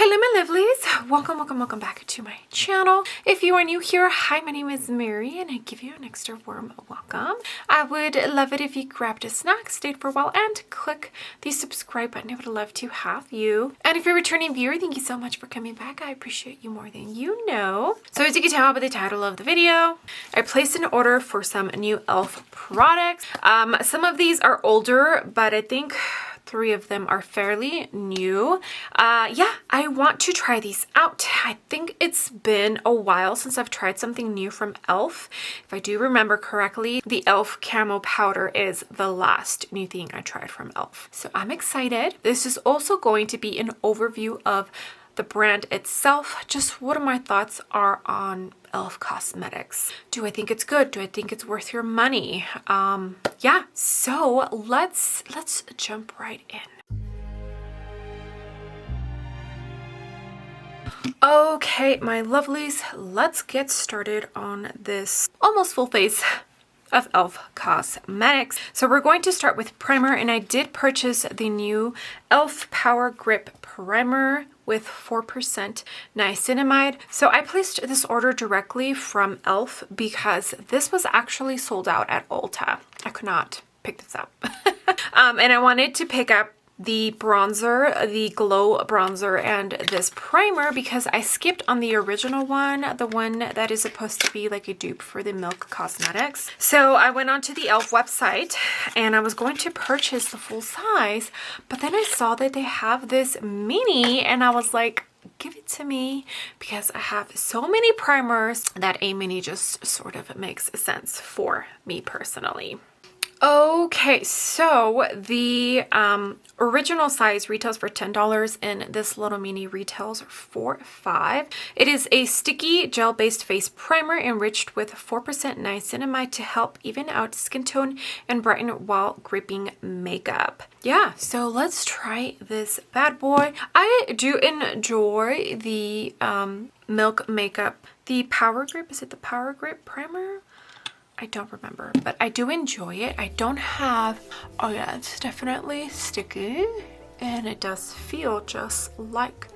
Hello my lovelies, welcome back to my channel. If you are new here, hi, my name is Mary and I give you an extra warm welcome. I would love it if you grabbed a snack, stayed for a while, and click the subscribe button. I would love to have you. And if you're a returning viewer, thank you so much for coming back. I appreciate you more than you know. So as you can tell by the title of the video, I placed an order for some new e.l.f. products. Some of these are older, but I think 3 of them are fairly new. Yeah, I want to try these out. I think it's been a while since I've tried something new from e.l.f. If I do remember correctly, the e.l.f. camo powder is the last new thing I tried from e.l.f. So I'm excited. This is also going to be an overview of the brand itself, just what my thoughts are on e.l.f. cosmetics. Do I think it's good? Do I think it's worth your money? Yeah, so let's jump right in. Okay, my lovelies, let's get started on this almost full face of e.l.f. cosmetics. So we're going to start with primer, and I did purchase the new e.l.f. Power Grip Primer with 4% niacinamide. So I placed this order directly from e.l.f. because this was actually sold out at Ulta. I could not pick this up. And I wanted to pick up the bronzer, the glow bronzer, and this primer because I skipped on the original one, the one that is supposed to be like a dupe for the Milk Cosmetics. So I went onto the e.l.f. website and I was going to purchase the full size, but then I saw that they have this mini and I was like, give it to me, because I have so many primers that a mini just sort of makes sense for me personally. Okay, so the original size retails for $10 and this little mini retails for $5. It is a sticky gel-based face primer enriched with 4% niacinamide to help even out skin tone and brighten while gripping makeup. Yeah, so let's try this bad boy. I do enjoy the Milk makeup. The Power Grip, is it the Power Grip primer? I don't remember, but I do enjoy it. I don't have, oh yeah, it's definitely sticky and it does feel just like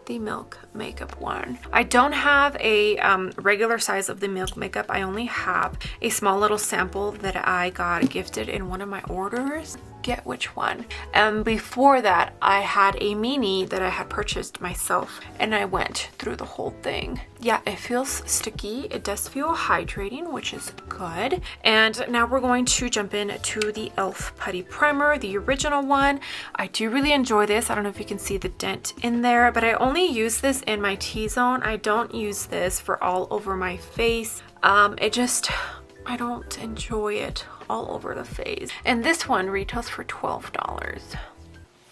the Milk makeup one. I don't have a regular size of the Milk makeup. I only have a small little sample that I got gifted in one of my orders. Get which one. And before that, I had a mini that I had purchased myself and I went through the whole thing. Yeah, it feels sticky. It does feel hydrating, which is good. And now we're going to jump into the e.l.f. Putty Primer, the original one. I do really enjoy this. I don't know if you can see the dent in there, but I only use this in my T-zone. I don't use this for all over my face. I don't enjoy it all over the face. And this one retails for $12.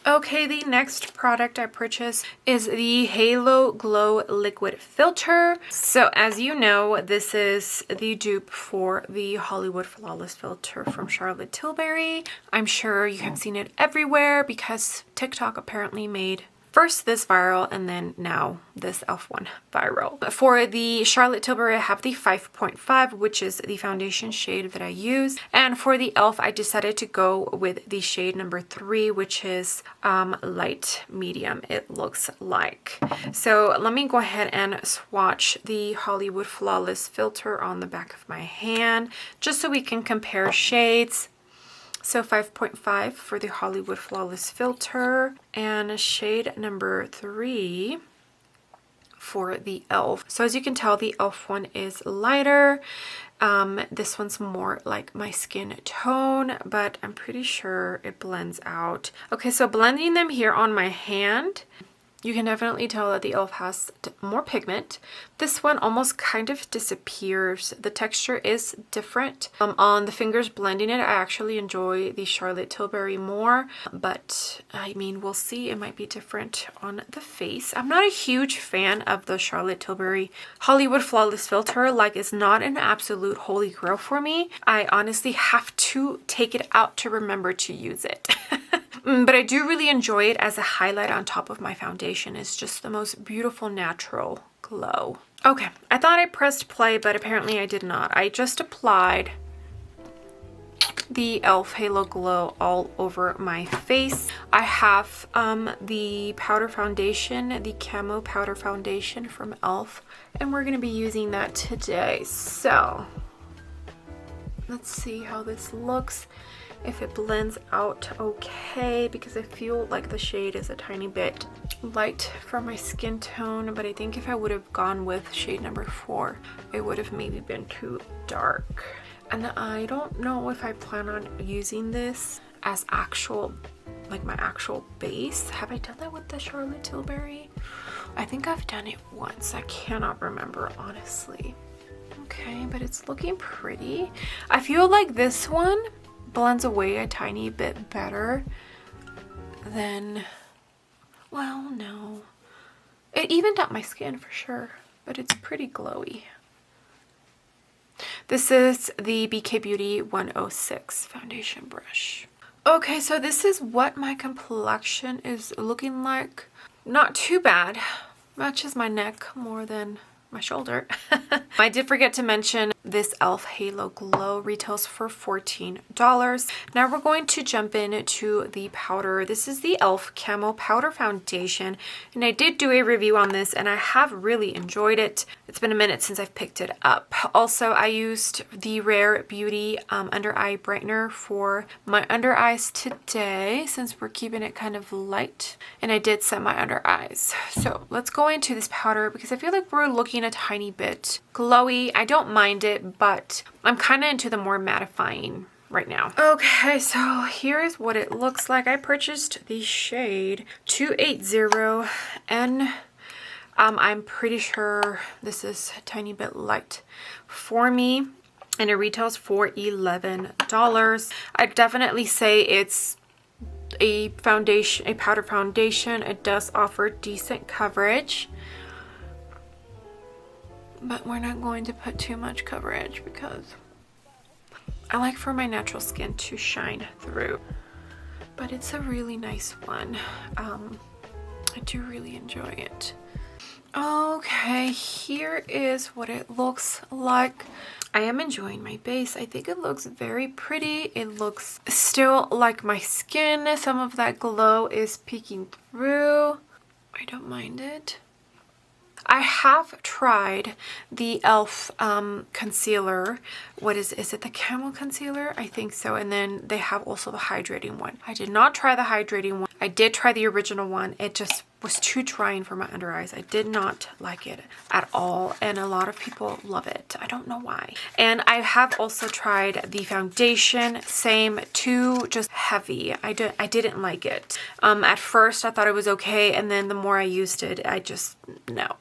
Okay, the next product I purchased is the Halo Glow Liquid Filter. So as you know, this is the dupe for the Hollywood Flawless Filter from Charlotte Tilbury. I'm sure you have seen it everywhere because TikTok apparently made first this viral and then now this e.l.f. one viral. For the Charlotte Tilbury, I have the 5.5, which is the foundation shade that I use. And for the e.l.f., I decided to go with the shade number 3, which is light medium, it looks like. So let me go ahead and swatch the Hollywood Flawless Filter on the back of my hand, just so we can compare shades. So 5.5 for the Hollywood Flawless Filter and shade number 3 for the e.l.f. So as you can tell, the e.l.f. one is lighter. This one's more like my skin tone, but I'm pretty sure it blends out. Okay, so blending them here on my hand, you can definitely tell that the e.l.f. has more pigment. This one almost kind of disappears. The texture is different. On the fingers blending it, I actually enjoy the Charlotte Tilbury more, but I mean, we'll see. It might be different on the face. I'm not a huge fan of the Charlotte Tilbury Hollywood Flawless Filter. Like, it's not an absolute holy grail for me. I honestly have to take it out to remember to use it. But I do really enjoy it as a highlight on top of my foundation. It's just the most beautiful natural glow. Okay, I thought I pressed play, but apparently I did not. I just applied the e.l.f. Halo Glow all over my face. I have the powder foundation, the Camo Powder Foundation from e.l.f. and we're going to be using that today. So let's see how this looks, if it blends out okay, because I feel like the shade is a tiny bit light for my skin tone, but I think if I would have gone with shade number 4, it would have maybe been too dark. And I don't know if I plan on using this as actual, like my actual base. Have I done that with the Charlotte Tilbury? I think I've done it once. I cannot remember, honestly. Okay, but it's looking pretty. I feel like this one blends away a tiny bit better than, well, no. It evened out my skin for sure, but it's pretty glowy. This is the BK Beauty 106 foundation brush. Okay, so this is what my complexion is looking like. Not too bad. Matches my neck more than my shoulder. I did forget to mention this e.l.f. Halo Glow retails for $14. Now we're going to jump into the powder. This is the e.l.f. Camo Powder Foundation, and I did do a review on this and I have really enjoyed it. It's been a minute since I've picked it up. Also, I used the Rare Beauty under eye brightener for my under eyes today, since we're keeping it kind of light, and I did set my under eyes. So let's go into this powder because I feel like we're looking a tiny bit glowy. I don't mind it, but I'm kind of into the more mattifying right now. Okay, so here's what it looks like. I purchased the shade 280 and I'm pretty sure this is a tiny bit light for me, and it retails for $11. I'd definitely say it's a foundation, a powder foundation. It does offer decent coverage, but we're not going to put too much coverage because I like for my natural skin to shine through. But it's a really nice one. I do really enjoy it. Okay, here is what it looks like. I am enjoying my base. I think it looks very pretty. It looks still like my skin. Some of that glow is peeking through. I don't mind it. I have tried the e.l.f. Concealer. What is it the Camo Concealer? I think so. And then they have also the hydrating one. I did not try the hydrating one. I did try the original one. It just was too drying for my under eyes. I did not like it at all, and a lot of people love it. I don't know why. And I have also tried the foundation, same, too just heavy. I didn't like it. At first I thought it was okay, and then the more I used it, I just, no.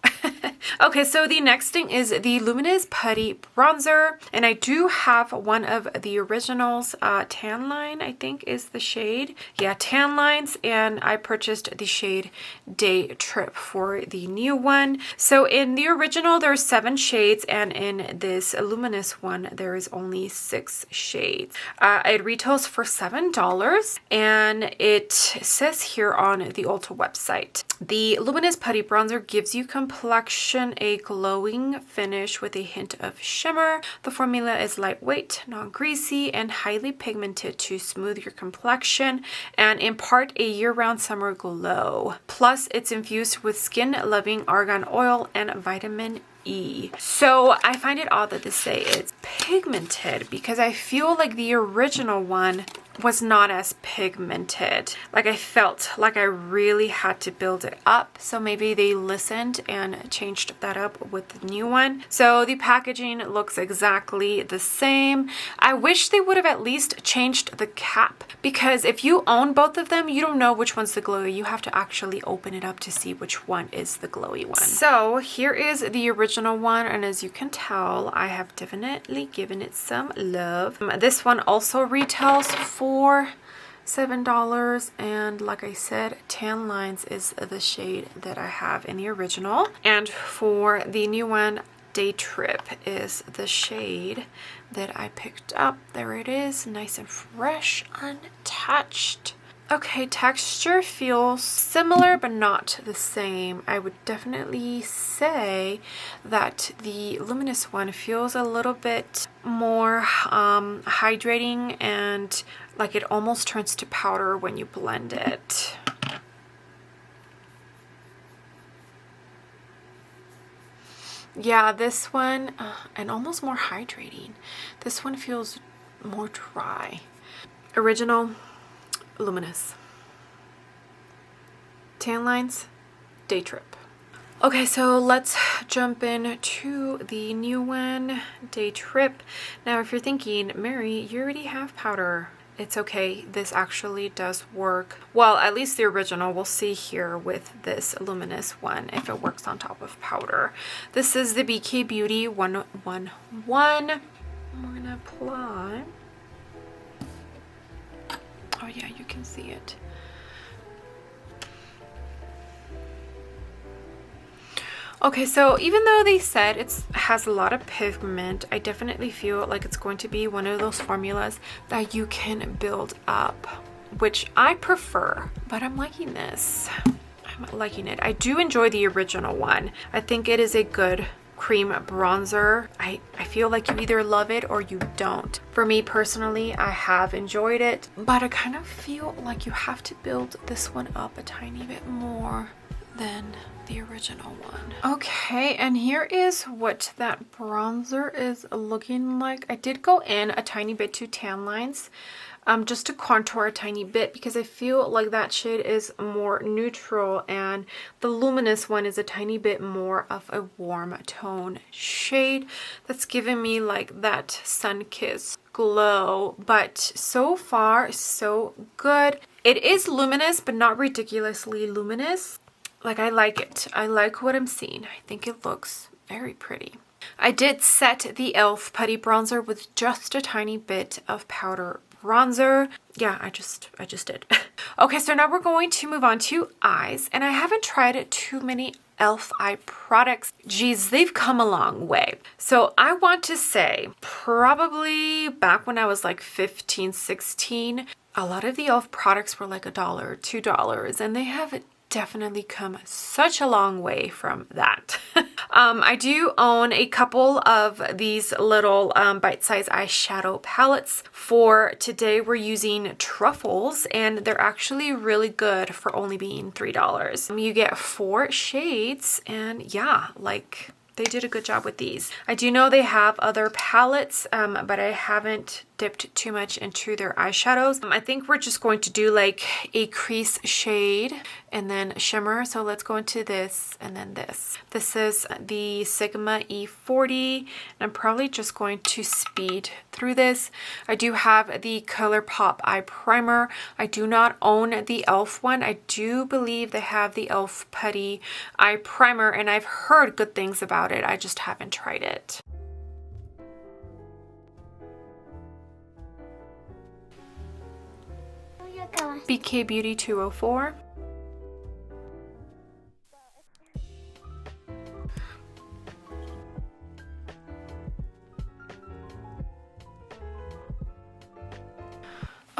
Okay, so the next thing is the Luminous Putty Bronzer, and I do have one of the originals. Tan Line, I think, is the shade. Yeah, Tan Lines, and I purchased the shade Day Trip for the new one. So in the original there's 7 shades, and in this luminous one there is only 6 shades. It retails for $7, and it says here on the Ulta website, the Luminous Putty Bronzer gives you complexion a glowing finish with a hint of shimmer. The formula is lightweight, non-greasy, and highly pigmented to smooth your complexion and impart a year-round summer glow. Plus, it's infused with skin-loving argan oil and vitamin E. So I find it odd that they say it's pigmented, because I feel like the original one was not as pigmented. Like, I felt like I really had to build it up. So maybe they listened and changed that up with the new one. So the packaging looks exactly the same. I wish they would have at least changed the cap, because if you own both of them, you don't know which one's the glowy. You have to actually open it up to see which one is the glowy one. So here is the original one, and as you can tell, I have definitely given it some love. This one also retails for $7, and like I said, Tan Lines is the shade that I have in the original, and for the new one, Day Trip is the shade that I picked up. There it is, nice and fresh, untouched. Okay, texture feels similar but not the same. I would definitely say that the luminous one feels a little bit more hydrating, and like it almost turns to powder when you blend it. Yeah, this one, and almost more hydrating. This one feels more dry. Original, luminous. Tan lines, day trip. Okay, so let's jump in to the new one, day trip. Now, if you're thinking, Mary, you already have powder. It's okay, this actually does work. Well, at least the original. We'll see here with this luminous one if it works on top of powder. This is the BK Beauty 111. We're gonna apply. Oh yeah, you can see it. Okay, so even though they said it has a lot of pigment, I definitely feel like it's going to be one of those formulas that you can build up, which I prefer, but I'm liking this. I'm liking it. I do enjoy the original one. I think it is a good cream bronzer. I feel like you either love it or you don't. For me personally, I have enjoyed it, but I kind of feel like you have to build this one up a tiny bit more than the original one. Okay, and here is what that bronzer is looking like. I did go in a tiny bit to tan lines, just to contour a tiny bit, because I feel like that shade is more neutral and the luminous one is a tiny bit more of a warm tone shade that's giving me like that sun-kissed glow. But so far, so good. It is luminous, but not ridiculously luminous. Like, I like it. I like what I'm seeing. I think it looks very pretty. I did set the e.l.f. putty bronzer with just a tiny bit of powder bronzer. Yeah, I just did. Okay, so now we're going to move on to eyes, and I haven't tried too many e.l.f. eye products. Geez, they've come a long way. So I want to say probably back when I was like 15, 16, a lot of the e.l.f. products were like $1, $2, and they have definitely come such a long way from that. I do own a couple of these little bite-sized eyeshadow palettes. For today, we're using Truffles, and they're actually really good for only being $3. You get 4 shades, and yeah, like, they did a good job with these. I do know they have other palettes, but I haven't dipped too much into their eyeshadows. I think we're just going to do like a crease shade and then shimmer. So let's go into this and then this. This is the Sigma E40, and I'm probably just going to speed through this. I do have the ColourPop eye primer. I do not own the e.l.f. one. I do believe they have the e.l.f. putty eye primer, and I've heard good things about it. I just haven't tried it. BK Beauty 204.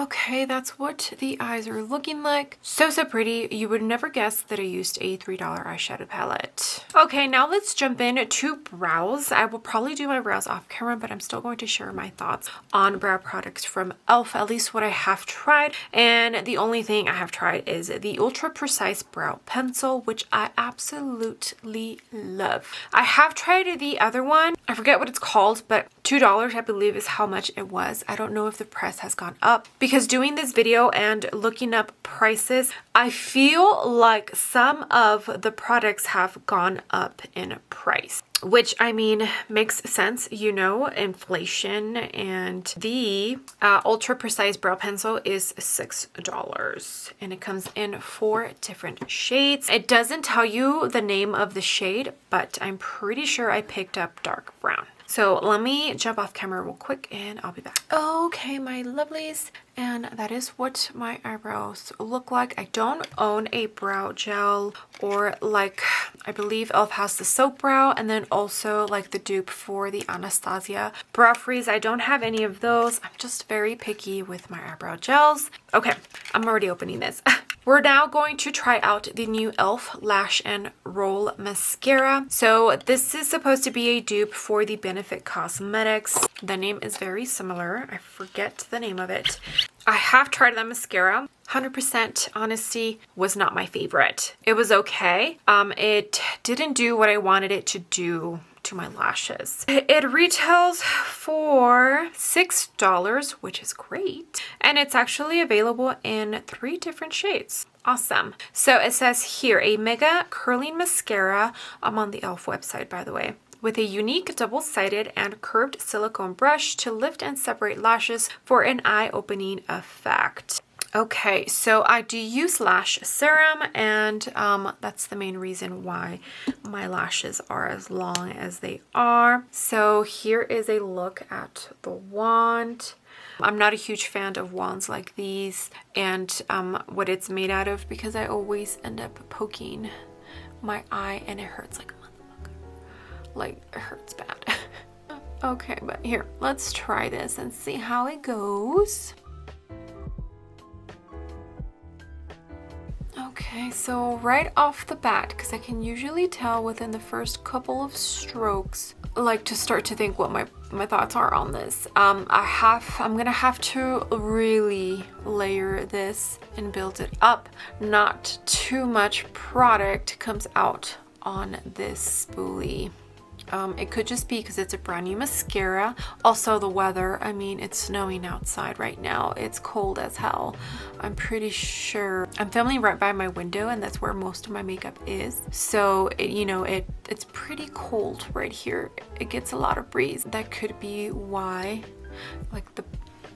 Okay, that's what the eyes are looking like. So pretty. You would never guess that I used a $3 eyeshadow palette. Okay, now let's jump in to brows. I will probably do my brows off camera, but I'm still going to share my thoughts on brow products from e.l.f., at least what I have tried. And the only thing I have tried is the Ultra Precise Brow Pencil, which I absolutely love. I have tried the other one. I forget what it's called, but $2 I believe is how much it was. I don't know if the price has gone up, because doing this video and looking up prices, I feel like some of the products have gone up in price, which, I mean, makes sense, you know, inflation. And the Ultra Precise Brow Pencil is $6, and it comes in 4 different shades. It doesn't tell you the name of the shade, but I'm pretty sure I picked up dark brown. So let me jump off camera real quick and I'll be back. Okay, my lovelies, and that is what my eyebrows look like. I don't own a brow gel, or like I believe e.l.f. has the soap brow, and then also like the dupe for the Anastasia brow freeze. I don't have any of those. I'm just very picky with my eyebrow gels. Okay, I'm already opening this. We're now going to try out the new e.l.f. Lash and Roll Mascara. So this is supposed to be a dupe for the Benefit Cosmetics. The name is very similar. I forget the name of it. I have tried the mascara. 100% honesty, was not my favorite. It was okay. It didn't do what I wanted it to do to my lashes. It retails for $6, which is great. And it's actually available in 3 different shades. Awesome. So it says here, a mega curling mascara. I'm on the e.l.f. website, by the way, with a unique double-sided and curved silicone brush to lift and separate lashes for an eye-opening effect. Okay, so I do use lash serum, and that's the main reason why my lashes are as long as they are. So here is a look at the wand. I'm not a huge fan of wands like these and what it's made out of, because I always end up poking my eye and it hurts like a motherfucker. Like, it hurts bad. Okay, but here, let's try this and see how it goes. Okay, so right off the bat, because I can usually tell within the first couple of strokes, I like to start to think what my thoughts are on this. I'm gonna have to really layer this and build it up. Not too much product comes out on this spoolie. It could just be because it's a brand new mascara. Also the weather, I mean, it's snowing outside right now. It's cold as hell. I'm pretty sure I'm filming right by my window, and that's where most of my makeup is. So it's pretty cold right here. It gets a lot of breeze. That could be why, like, the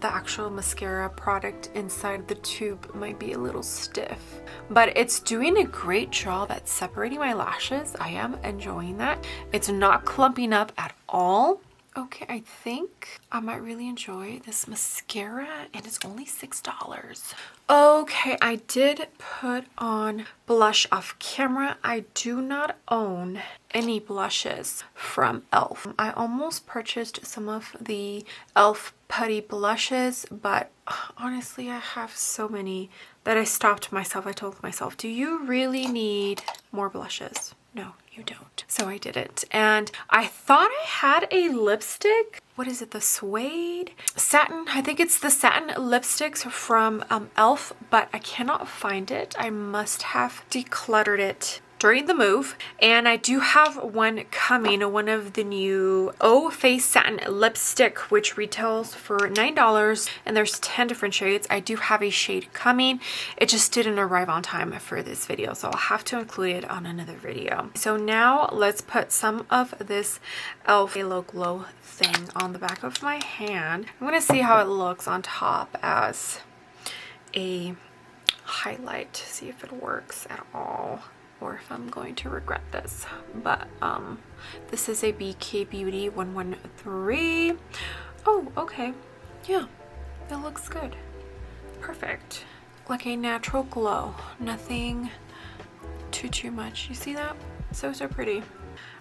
actual mascara product inside the tube might be a little stiff, but it's doing a great job at separating my lashes. I am enjoying that. It's not clumping up at all. Okay, I think I might really enjoy this mascara, and it's only $6. Okay, I did put on blush off camera. I do not own any blushes from e.l.f. I almost purchased some of the e.l.f. putty blushes, but honestly, I have so many that I stopped myself. I told myself, do you really need more blushes? No, you don't. So I didn't. And I thought I had a lipstick. What is it? The suede satin. I think it's the satin lipsticks from e.l.f., but I cannot find it. I must have decluttered it during the move, and I do have one coming, one of the new Face Satin lipstick, which retails for $9, and there's 10 different shades. I do have a shade coming. It just didn't arrive on time for this video, so I'll have to include it on another video. So now let's put some of this e.l.f. Halo Glow thing on the back of my hand. I'm gonna see how it looks on top as a highlight, see if it works at all, or if I'm going to regret this. But this is a BK Beauty 113. Oh, okay. Yeah, it looks good. Perfect. Like a natural glow. Nothing too much. You see that? So pretty.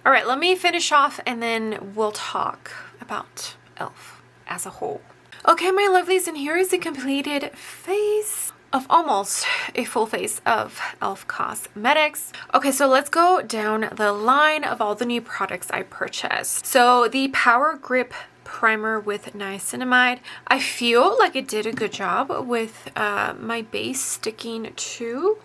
All right, let me finish off and then we'll talk about e.l.f. as a whole. Okay, my lovelies, and here is the completed face of almost a full face of e.l.f. Cosmetics. Okay, so let's go down the line of all the new products I purchased. So the Power Grip primer with niacinamide, I feel like it did a good job with my base sticking to,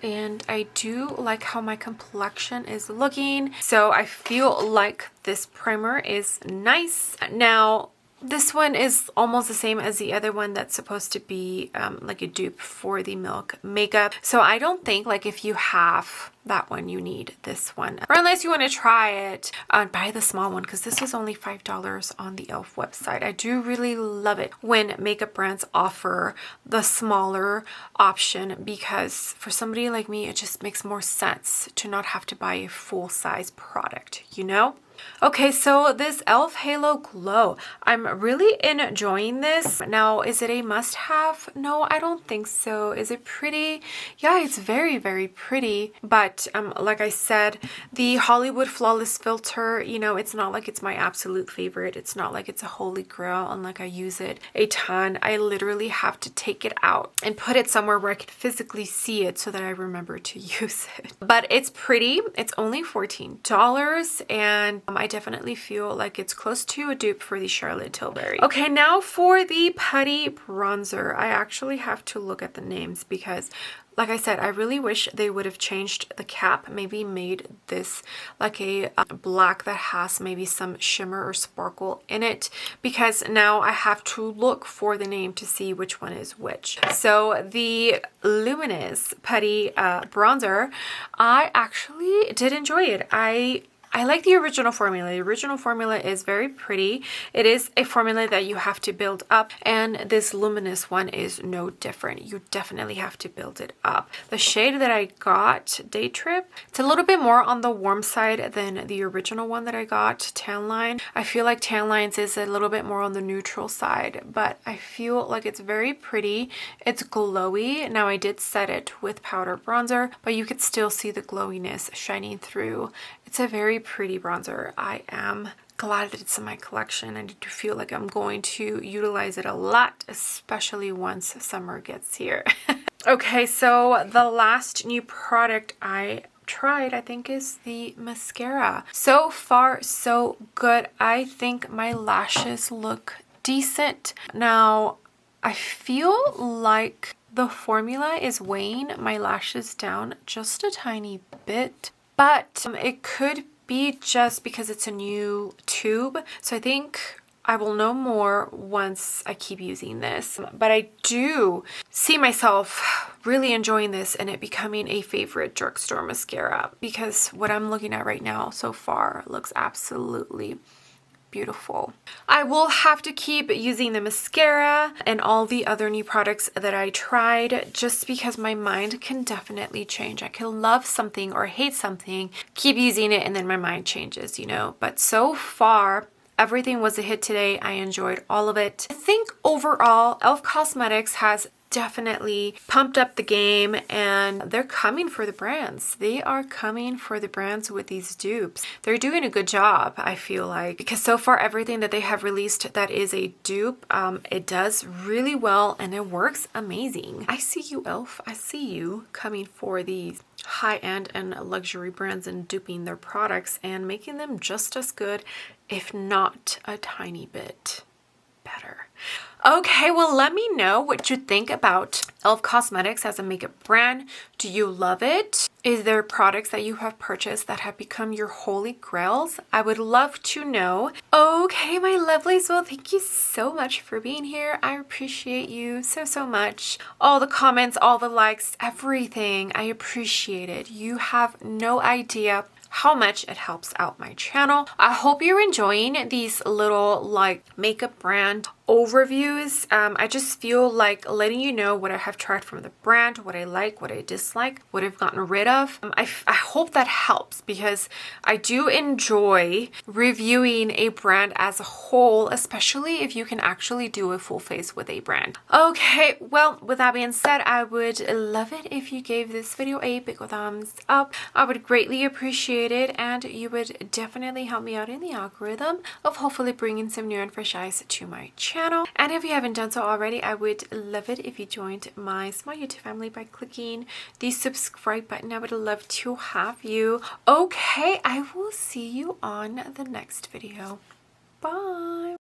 and I do like how my complexion is looking. So I feel like this primer is nice. Now, this one is almost the same as the other one that's supposed to be like a dupe for the Milk makeup. So I don't think, like, if you have that one, you need this one. Or unless you want to try it, buy the small one, because this was only $5 on the e.l.f. website. I do really love it when makeup brands offer the smaller option, because for somebody like me, it just makes more sense to not have to buy a full-size product, you know? Okay, so this e.l.f. Halo Glow, I'm really enjoying this. Now, is it a must-have? No, I don't think so. Is it pretty? Yeah, it's very, very pretty. But like I said, the Hollywood Flawless Filter, you know, it's not like it's my absolute favorite. It's not like it's a holy grail and like I use it a ton. I literally have to take it out and put it somewhere where I can physically see it so that I remember to use it. But it's pretty. It's only $14 and I definitely feel like it's close to a dupe for the Charlotte Tilbury. Okay, now for the putty bronzer. I actually have to look at the names because like I said, I really wish they would have changed the cap, maybe made this like a black that has maybe some shimmer or sparkle in it, because now I have to look for the name to see which one is which. So the Luminous Putty Bronzer, I actually did enjoy it. I like the original formula. The original formula is very pretty. It is a formula that you have to build up, and this luminous one is no different. You definitely have to build it up. The shade that I got, Day Trip, it's a little bit more on the warm side than the original one that I got, Tan Line. I feel like Tan Lines is a little bit more on the neutral side, but I feel like it's very pretty. It's glowy. Now I did set it with powder bronzer, but you could still see the glowiness shining through. It's a very pretty bronzer. I am glad that it's in my collection. I do feel like I'm going to utilize it a lot, especially once summer gets here. Okay, so the last new product I tried, I think, is the mascara. So far, so good. I think my lashes look decent. Now, I feel like the formula is weighing my lashes down just a tiny bit. But it could be just because it's a new tube. So I think I will know more once I keep using this. But I do see myself really enjoying this and it becoming a favorite drugstore mascara, because what I'm looking at right now so far looks absolutely beautiful. I will have to keep using the mascara and all the other new products that I tried, just because my mind can definitely change. I can love something or hate something, keep using it, and then my mind changes, you know. But so far, everything was a hit today. I enjoyed all of it. I think overall, e.l.f. Cosmetics has definitely pumped up the game, and they're coming for the brands. They are coming for the brands with these dupes. They're doing a good job, I feel like, because so far everything that they have released that is a dupe, it does really well and it works amazing. I see you, e.l.f. I see you coming for these high-end and luxury brands and duping their products and making them just as good, if not a tiny bit better. Okay, well, let me know what you think about e.l.f. Cosmetics as a makeup brand. Do you love it? Is there products that you have purchased that have become your holy grails? I would love to know. Okay, my lovelies, well, thank you so much for being here. I appreciate you so, so much. All the comments, all the likes, everything. I appreciate it. You have no idea how much it helps out my channel. I hope you're enjoying these little like makeup brand overviews. I just feel like letting you know what I have tried from the brand, what I like, what I dislike, what I've gotten rid of. I hope that helps, because I do enjoy reviewing a brand as a whole, especially if you can actually do a full face with a brand. Okay, well, with that being said, I would love it if you gave this video a big thumbs up. I would greatly appreciate it, and you would definitely help me out in the algorithm of hopefully bringing some new and fresh eyes to my channel. And if you haven't done so already, I would love it if you joined my small YouTube family by clicking the subscribe button. I would love to have you. Okay, I will see you on the next video. Bye.